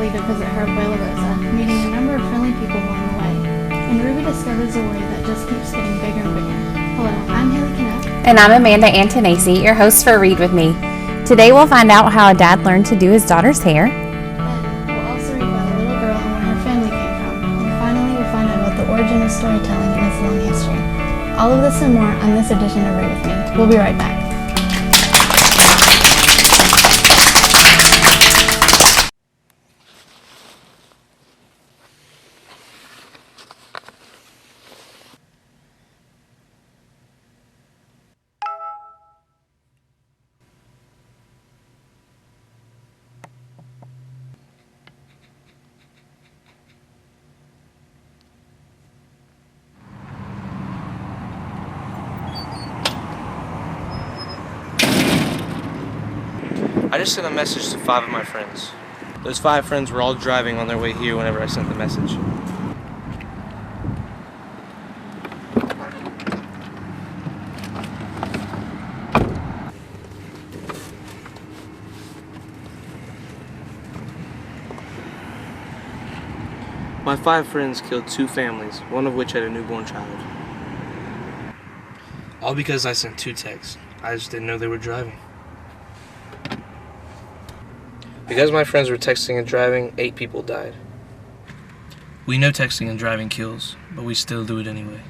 party to visit her abuela Rosa, meeting a number of friendly people along the way. And Ruby discovers a worry that just keeps getting bigger and bigger. Hello, I'm Haley Knapp. And I'm Amanda Antonacci, your host for Read With Me. Today we'll find out how a dad learned to do his daughter's hair. Then we'll also read about a little girl and where her family came from. And finally we'll find out about the origin of storytelling and its long history. All of this and more on this edition of Read With Me. We'll be right back. I just sent a message to 5 of my friends. Those 5 friends were all driving on their way here whenever I sent the message. My 5 friends killed 2 families, one of which had a newborn child. All because I sent 2 texts. I just didn't know they were driving. Because my friends were texting and driving, 8 people died. We know texting and driving kills, but we still do it anyway.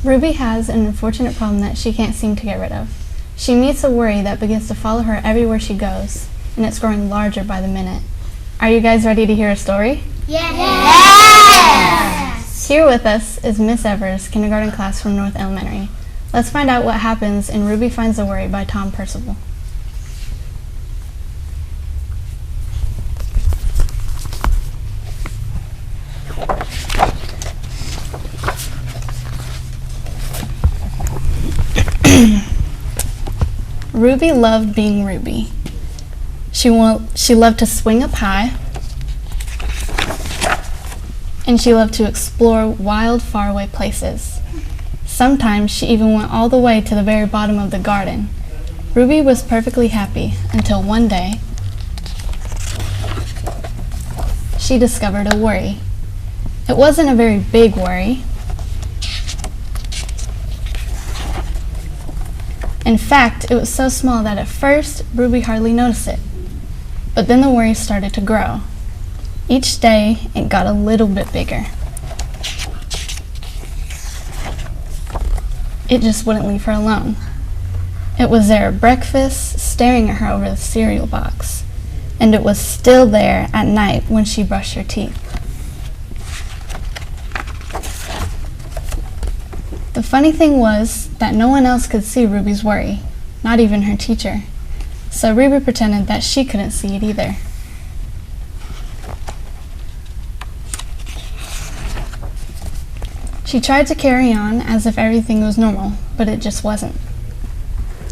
Ruby has an unfortunate problem that she can't seem to get rid of. She meets a worry that begins to follow her everywhere she goes, and it's growing larger by the minute. Are you guys ready to hear a story? Yes! Here with us is Miss Evers, kindergarten class from North Elementary. Let's find out what happens in Ruby Finds a Worry by Tom Percival. Ruby loved being Ruby. She loved to swing up high, and she loved to explore wild, faraway places. Sometimes she even went all the way to the very bottom of the garden. Ruby was perfectly happy until one day she discovered a worry. It wasn't a very big worry. In fact, it was so small that at first, Ruby hardly noticed it. But then the worry started to grow. Each day, it got a little bit bigger. It just wouldn't leave her alone. It was there at breakfast, staring at her over the cereal box. And it was still there at night when she brushed her teeth. The funny thing was that no one else could see Ruby's worry, not even her teacher. So Ruby pretended that she couldn't see it either. She tried to carry on as if everything was normal, but it just wasn't.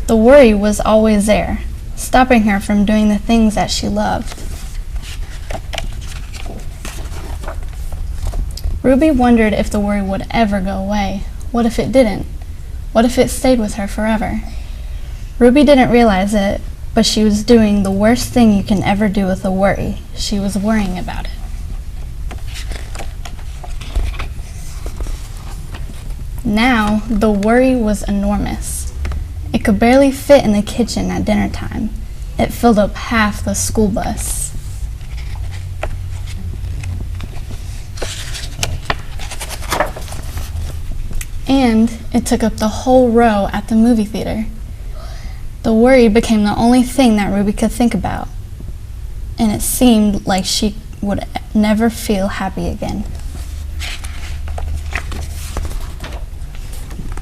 The worry was always there, stopping her from doing the things that she loved. Ruby wondered if the worry would ever go away. What if it didn't? What if it stayed with her forever? Ruby didn't realize it, but she was doing the worst thing you can ever do with a worry. She was worrying about it. Now, the worry was enormous. It could barely fit in the kitchen at dinner time. It filled up half the school bus. And it took up the whole row at the movie theater. The worry became the only thing that Ruby could think about, and it seemed like she would never feel happy again.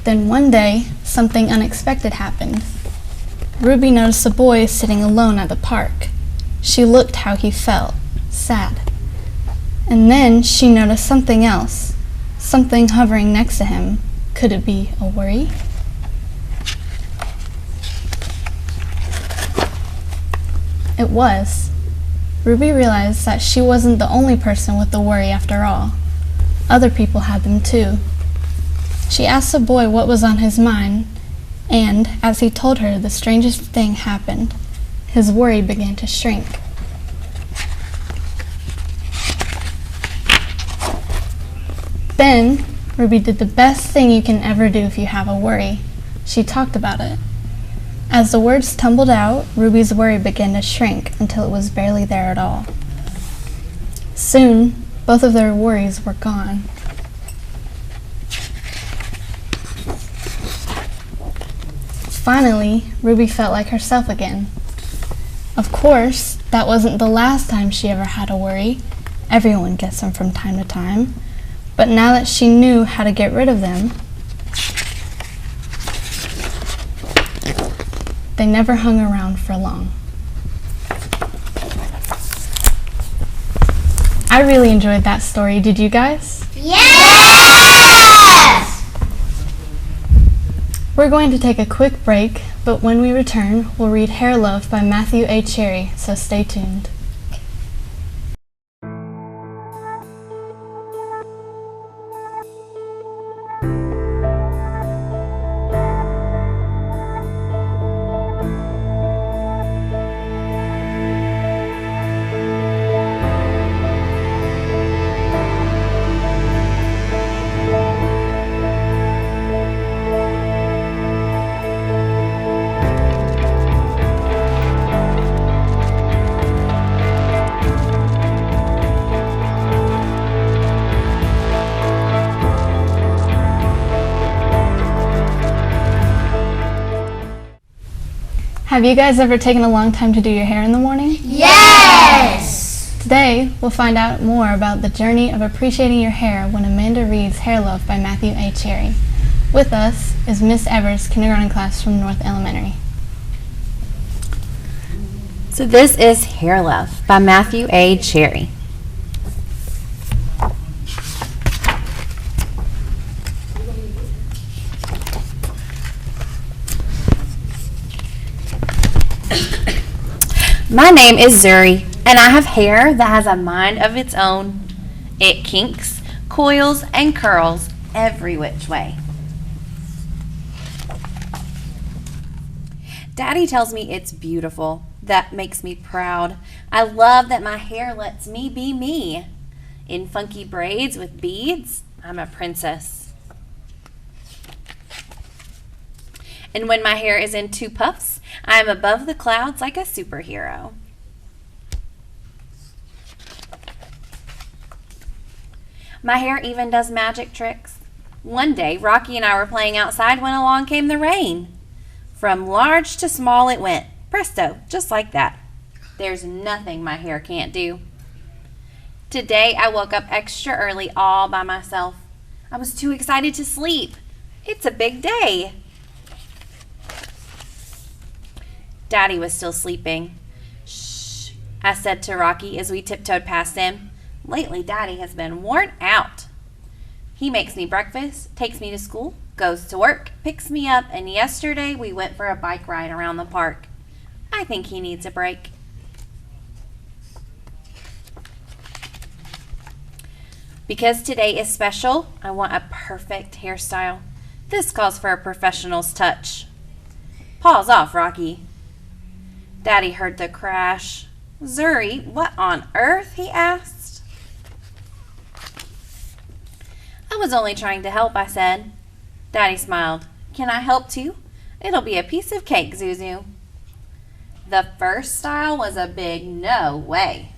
Then one day, something unexpected happened. Ruby noticed a boy sitting alone at the park. She looked how he felt, sad. And then she noticed something else, something hovering next to him. Could it be a worry? It was. Ruby realized that she wasn't the only person with the worry after all. Other people had them too. She asked the boy what was on his mind, and as he told her, the strangest thing happened. His worry began to shrink. Then, Ruby did the best thing you can ever do if you have a worry. She talked about it. As the words tumbled out, Ruby's worry began to shrink until it was barely there at all. Soon, both of their worries were gone. Finally, Ruby felt like herself again. Of course, that wasn't the last time she ever had a worry. Everyone gets them from time to time. But now that she knew how to get rid of them, they never hung around for long. I really enjoyed that story. Did you guys? Yes! We're going to take a quick break, but when we return, we'll read Hair Love by Matthew A. Cherry, so stay tuned. Have you guys ever taken a long time to do your hair in the morning? Yes! Today, we'll find out more about the journey of appreciating your hair when Amanda reads Hair Love by Matthew A. Cherry. With us is Miss Evers' kindergarten class from North Elementary. So this is Hair Love by Matthew A. Cherry. My name is Zuri, and I have hair that has a mind of its own. It kinks, coils, and curls every which way. Daddy tells me it's beautiful. That makes me proud. I love that my hair lets me be me. In funky braids with beads, I'm a princess. And when my hair is in two puffs, I am above the clouds like a superhero. My hair even does magic tricks. One day, Rocky and I were playing outside when along came the rain. From large to small it went. Presto, just like that. There's nothing my hair can't do. Today, I woke up extra early all by myself. I was too excited to sleep. It's a big day. Daddy was still sleeping. Shh, I said to Rocky as we tiptoed past him. Lately, Daddy has been worn out. He makes me breakfast, takes me to school, goes to work, picks me up, and yesterday we went for a bike ride around the park. I think he needs a break. Because today is special, I want a perfect hairstyle. This calls for a professional's touch. Paws off, Rocky. Daddy heard the crash. Zuri, what on earth? He asked. I was only trying to help, I said. Daddy smiled. Can I help too? It'll be a piece of cake, Zuzu. The first style was a big no way.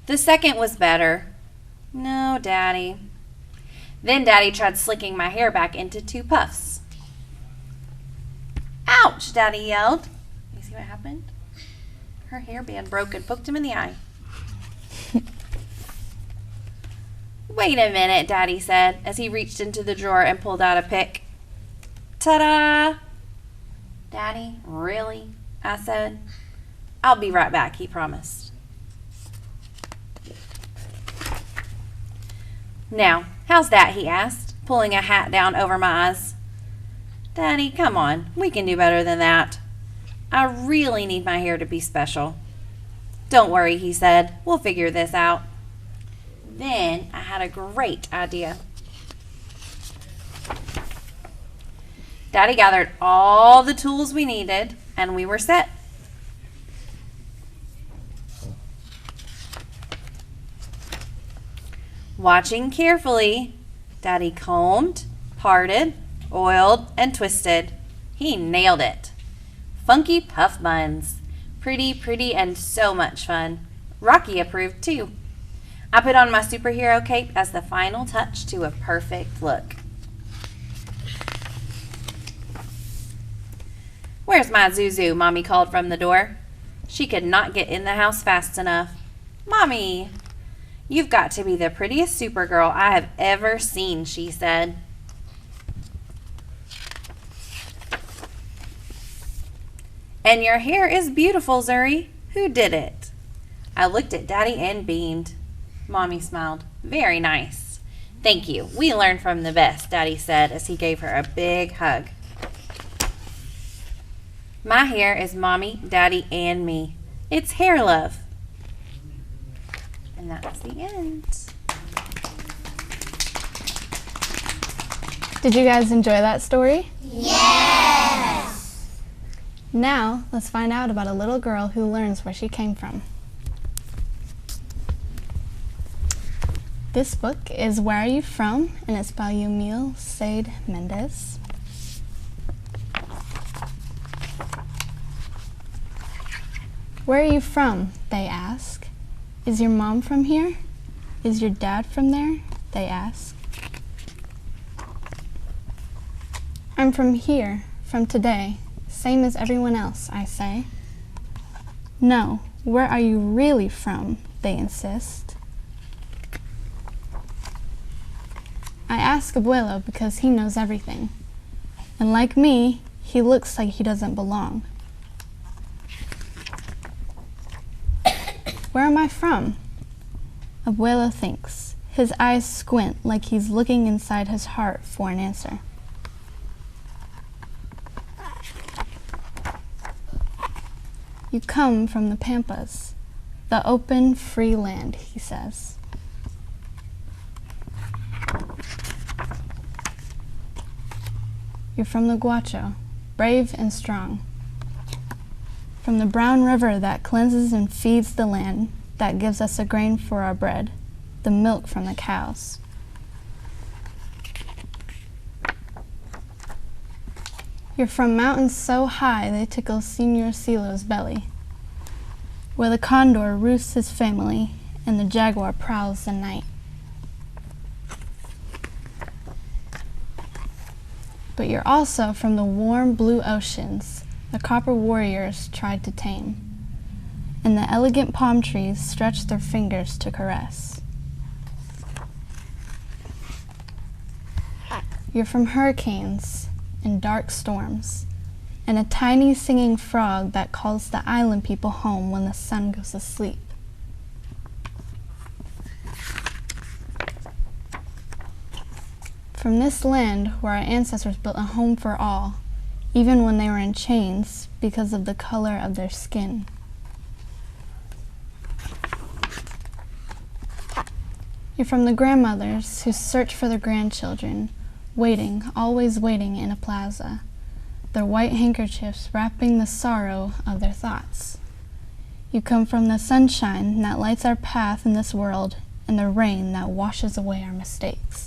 The second was better. No, Daddy. Then Daddy tried slicking my hair back into two puffs. Ouch, Daddy yelled. You see what happened? Her hairband broke and poked him in the eye. Wait a minute, Daddy said, as he reached into the drawer and pulled out a pick. Ta-da! Daddy, really? I said. I'll be right back, he promised. Now, how's that? He asked, pulling a hat down over my eyes. Daddy, come on. We can do better than that. I really need my hair to be special. Don't worry, he said. We'll figure this out. Then I had a great idea. Daddy gathered all the tools we needed, and we were set. Watching carefully, Daddy combed, parted, oiled, and twisted. He nailed it. Funky puff buns. Pretty, and so much fun. Rocky approved too. I put on my superhero cape as the final touch to a perfect look. "Where's my Zuzu?" Mommy called from the door. She could not get in the house fast enough. "Mommy, you've got to be the prettiest Supergirl I have ever seen," she said. "And your hair is beautiful, Zuri. Who did it?" I looked at Daddy and beamed. Mommy smiled. "Very nice." "Thank you. We learn from the best," Daddy said as he gave her a big hug. My hair is Mommy, Daddy, and me. It's hair love. And that's the end. Did you guys enjoy that story? Yes! Now, let's find out about a little girl who learns where she came from. This book is Where Are You From? And it's by Yumil Said Mendez. Where are you from? They ask. Is your mom from here? Is your dad from there? They ask. I'm from here, from today, same as everyone else, I say. No, where are you really from? They insist. I ask Abuelo because he knows everything. And like me, he looks like he doesn't belong. Where am I from? Abuelo thinks. His eyes squint like he's looking inside his heart for an answer. You come from the Pampas, the open, free land, he says. You're from the Guacho, brave and strong. From the brown river that cleanses and feeds the land, that gives us the grain for our bread, the milk from the cows. You're from mountains so high they tickle Senor Silo's belly, where the condor roosts his family and the jaguar prowls the night. But you're also from the warm blue oceans the copper warriors tried to tame, and the elegant palm trees stretched their fingers to caress. You're from hurricanes and dark storms, and a tiny singing frog that calls the island people home when the sun goes to sleep. From this land where our ancestors built a home for all, even when they were in chains because of the color of their skin. You're from the grandmothers who search for their grandchildren, waiting, always waiting in a plaza, their white handkerchiefs wrapping the sorrow of their thoughts. You come from the sunshine that lights our path in this world and the rain that washes away our mistakes.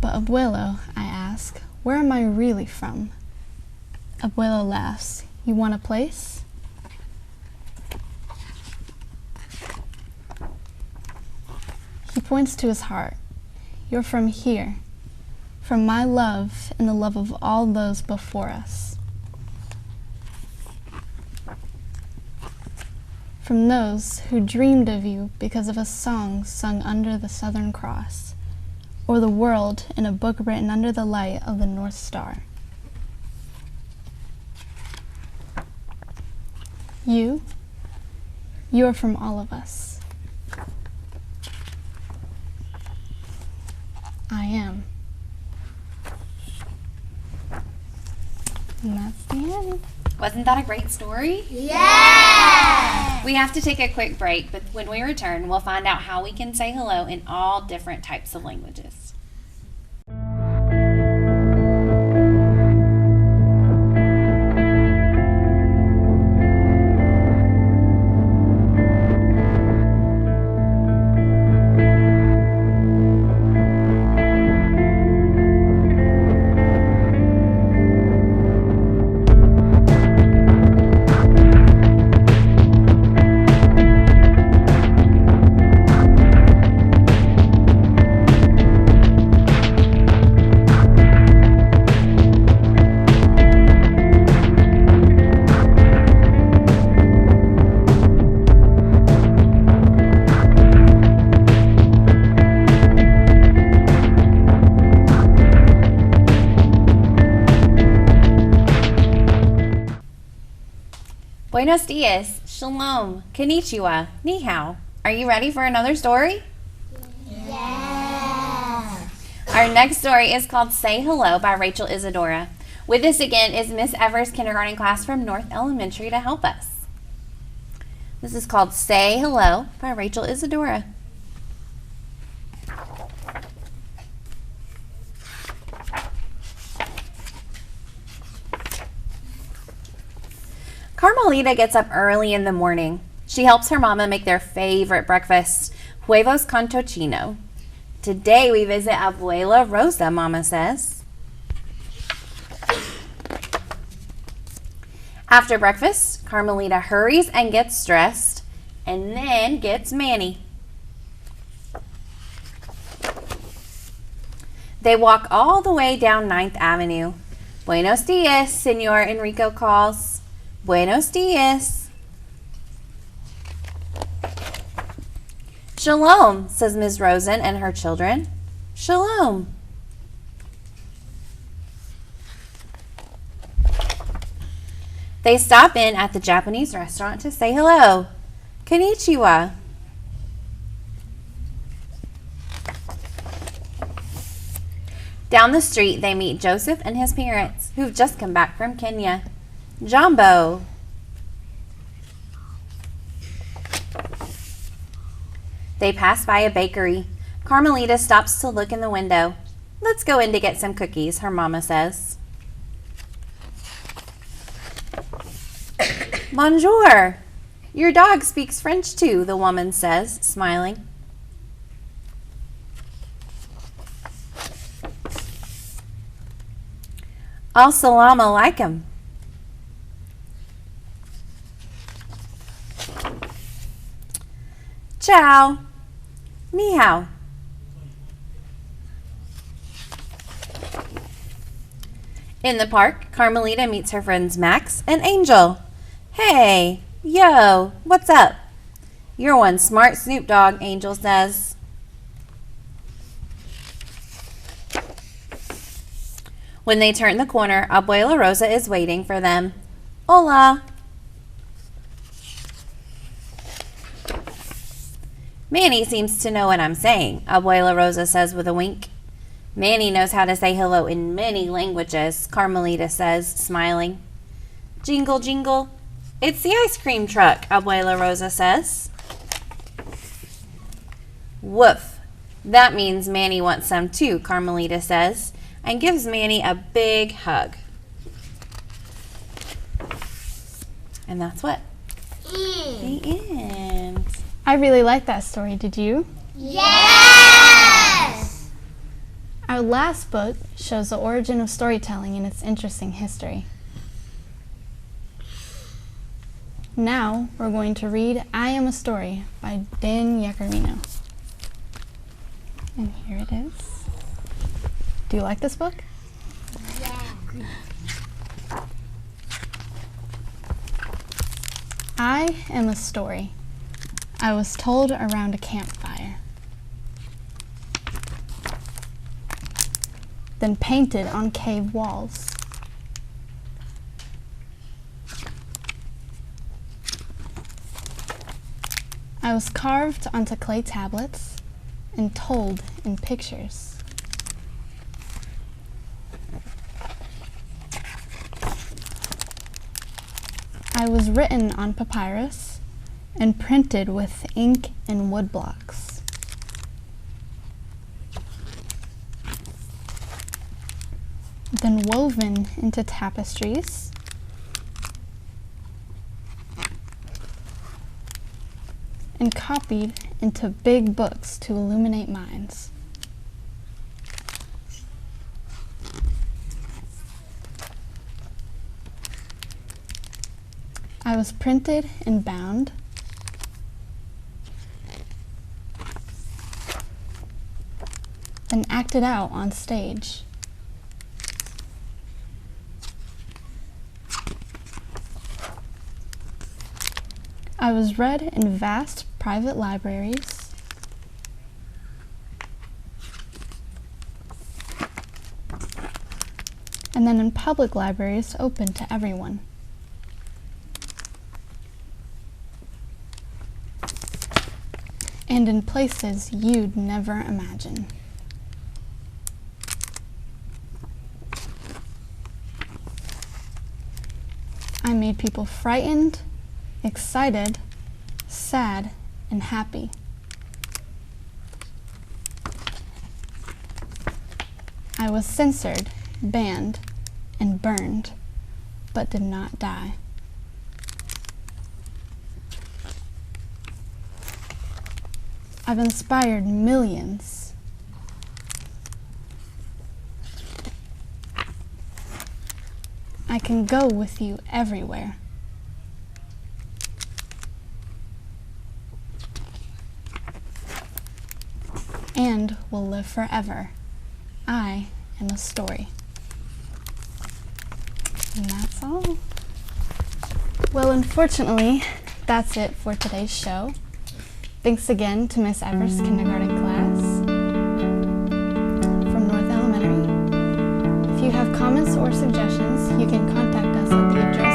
But Abuelo, I ask, where am I really from? Abuelo laughs. You want a place? He points to his heart. You're from here, from my love and the love of all those before us. From those who dreamed of you because of a song sung under the Southern Cross, or the world in a book written under the light of the North Star. You are from all of us. Wasn't that a great story? Yes! We have to take a quick break, but when we return, we'll find out how we can say hello in all different types of languages. Buenos dias, shalom, konnichiwa, ni hao. Are you ready for another story? Yes! Our next story is called Say Hello by Rachel Isadora. With us again is Miss Evers' kindergarten class from North Elementary to help us. This is called Say Hello by Rachel Isadora. Carmelita gets up early in the morning. She helps her mama make their favorite breakfast, huevos con tocino. Today we visit Abuela Rosa, Mama says. After breakfast, Carmelita hurries and gets dressed, and then gets Manny. They walk all the way down 9th Avenue. Buenos dias, Senor Enrico calls. Buenos dias. Shalom, says Ms. Rosen and her children. Shalom. They stop in at the Japanese restaurant to say hello. Konnichiwa. Down the street, they meet Joseph and his parents, who've just come back from Kenya. Jumbo. They pass by a bakery. Carmelita stops to look in the window. Let's go in to get some cookies, her mama says. Bonjour. Your dog speaks French too, the woman says, smiling. Assalamu alaikum. Ciao. Ni hao. In the park, Carmelita meets her friends Max and Angel. Hey, yo, what's up? You're one smart Snoop Dogg, Angel says. When they turn the corner, Abuela Rosa is waiting for them. Hola. Manny seems to know what I'm saying, Abuela Rosa says with a wink. Manny knows how to say hello in many languages, Carmelita says, smiling. Jingle, jingle. It's the ice cream truck, Abuela Rosa says. Woof. That means Manny wants some too, Carmelita says, and gives Manny a big hug. And that's what? The end. I really like that story. Did you? Yes! Our last book shows the origin of storytelling and its interesting history. Now we're going to read I Am a Story by Dan Yaccarino. And here it is. Do you like this book? Yeah. I am a story. I was told around a campfire, then painted on cave walls. I was carved onto clay tablets and told in pictures. I was written on papyrus and printed with ink and wood blocks. Then woven into tapestries, and copied into big books to illuminate minds. I was printed and bound, then acted out on stage. I was read in vast private libraries, and then in public libraries open to everyone. And in places you'd never imagine. I made people frightened, excited, sad, and happy. I was censored, banned, and burned, but did not die. I've inspired millions. I can go with you everywhere. And will live forever. I am a story. And that's all. Well, unfortunately, that's it for today's show. Thanks again to Miss Ever's kindergarten class from North Elementary. If you have comments or suggestions, you can contact us at the address